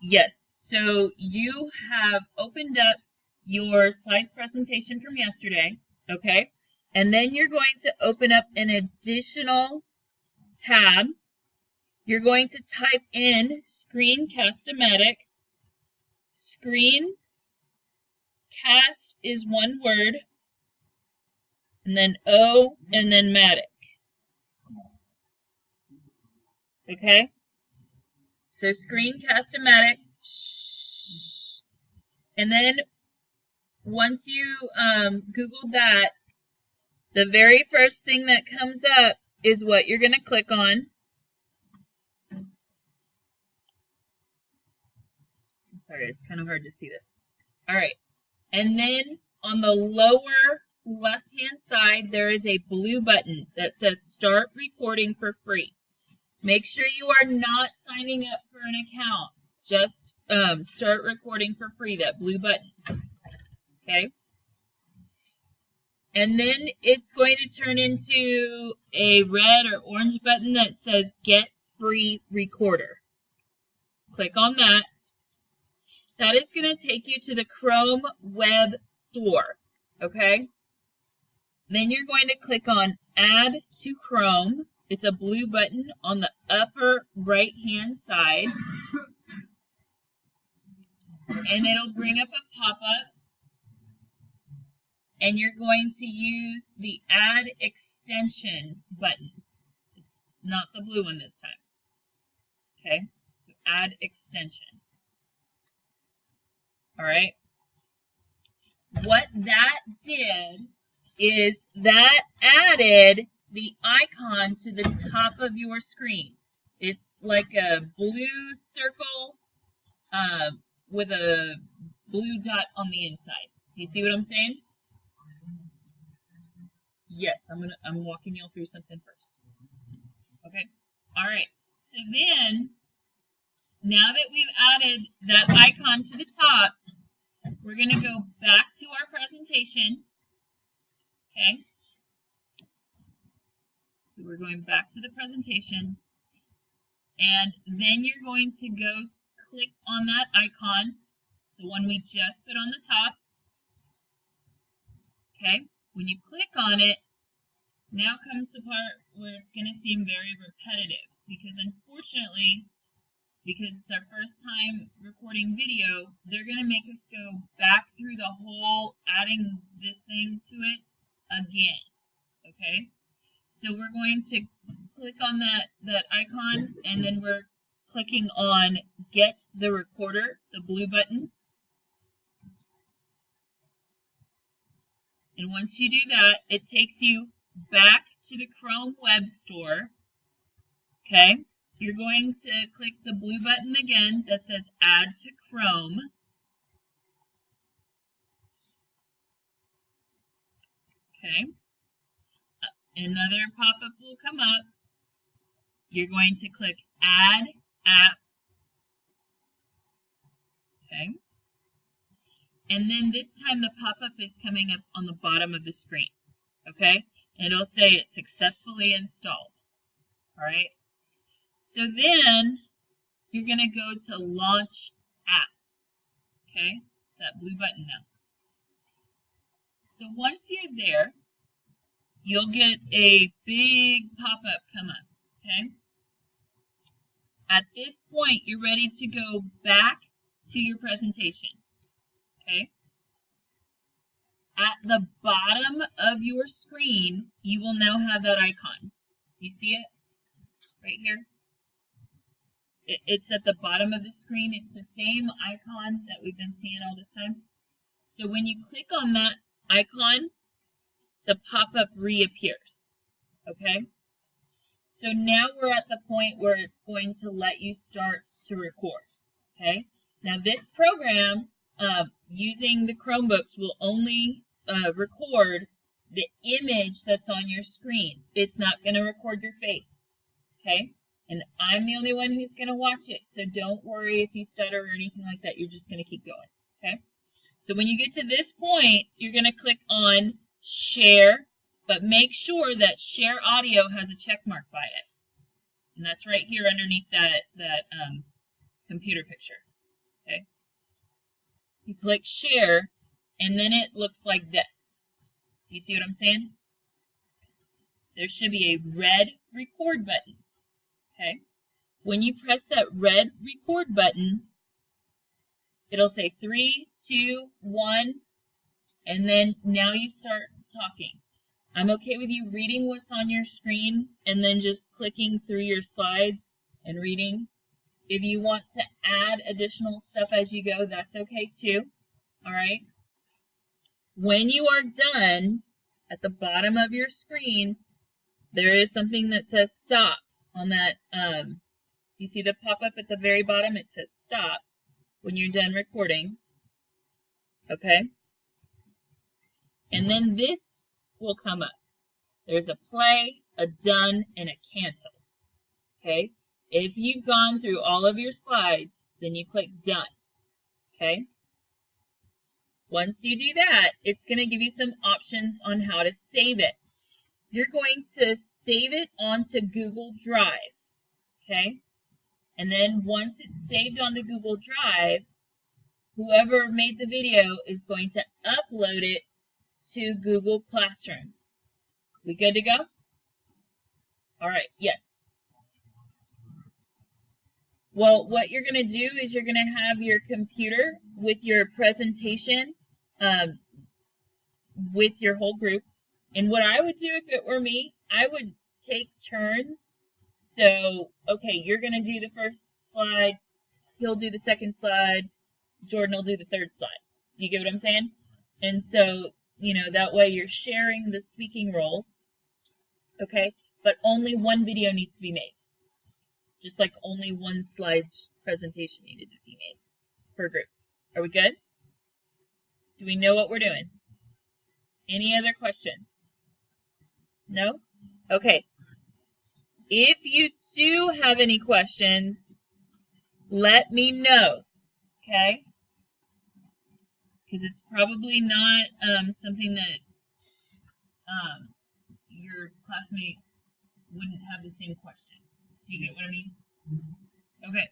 Yes, so you have opened up your slides presentation from yesterday, okay? And then you're going to open up an additional tab. You're going to type in Screencast-O-Matic. Screencast is one word, and then O, and then Matic. Okay? So Screencast-O-Matic. And then once you Googled that, the very first thing that comes up is what you're going to click on. I'm sorry, it's kind of hard to see this. All right. And then on the lower left-hand side, there is a blue button that says Start Recording for Free. Make sure you are not signing up for an account. Just start recording for free, that blue button. Okay? And then it's going to turn into a red or orange button that says Get Free Recorder. Click on that. That is going to take you to the Chrome Web Store. Okay? Then you're going to click on Add to Chrome. It's a blue button on the upper right-hand side. And it'll bring up a pop-up. And you're going to use the Add Extension button. It's not the blue one this time. Okay, so Add Extension. All right. What that did is that added the icon to the top of your screen. It's like a blue circle with a blue dot on the inside. Do you see what I'm saying? Yes, I'm walking you through something first. Okay. All right. So then, now that we've added that icon to the top, we're going to go back to our presentation. Okay. So we're going back to the presentation. And then you're going to go click on that icon, the one we just put on the top. Okay. When you click on it, now comes the part where it's going to seem very repetitive because unfortunately, because it's our first time recording video, they're going to make us go back through the whole adding this thing to it again. Okay? So we're going to click on that icon and then we're clicking on Get the Recorder, the blue button. And once you do that, it takes you back to the Chrome Web Store. Okay, you're going to click the blue button again that says Add to Chrome. Okay, another pop-up will come up. You're going to click Add App. Okay. And then this time the pop-up is coming up on the bottom of the screen, okay? And it'll say it's successfully installed, all right? So then you're going to go to Launch App, okay? It's that blue button now. So once you're there, you'll get a big pop-up come up, okay? At this point, you're ready to go back to your presentation. Okay. At the bottom of your screen, you will now have that icon. You see it? Right here? It's at the bottom of the screen. It's the same icon that we've been seeing all this time. So when you click on that icon, the pop-up reappears. Okay? So now we're at the point where it's going to let you start to record. Okay? Now this program, using the Chromebooks, will only record the image that's on your screen. It's not going to record your face, okay? And I'm the only one who's going to watch it, so don't worry if you stutter or anything like that. You're just going to keep going, okay? So when you get to this point, you're going to click on Share, but make sure that Share Audio has a check mark by it. And that's right here underneath that computer picture. Okay. You click share, and then it looks like this. Do you see what I'm saying? There should be a red record button. Okay. When you press that red record button, it'll say 3, 2, 1, and then now you start talking. I'm okay with you reading what's on your screen and then just clicking through your slides and reading. If you want to add additional stuff as you go, that's okay too. All right. When you are done, at the bottom of your screen, there is something that says stop on that. You see the pop-up at the very bottom? It says stop when you're done recording. Okay. And then this will come up. There's a play, a done, and a cancel. Okay. If you've gone through all of your slides, then you click done. Okay. Once you do that, it's going to give you some options on how to save it. You're going to save it onto Google Drive. Okay. And then once it's saved onto Google Drive, whoever made the video is going to upload it to Google Classroom. We good to go? All right, yes. Well, what you're going to do is you're going to have your computer with your presentation with your whole group. And what I would do if it were me, I would take turns. So, okay, you're going to do the first slide. He'll do the second slide. Jordan will do the third slide. Do you get what I'm saying? And so, that way you're sharing the speaking roles. Okay, but only one video needs to be made. Just like only one slide presentation needed to be made per group. Are we good? Do we know what we're doing? Any other questions? No? Okay. If you do have any questions, let me know. Okay? Because it's probably not something that your classmates wouldn't have the same question. Do you get what I mean? Okay.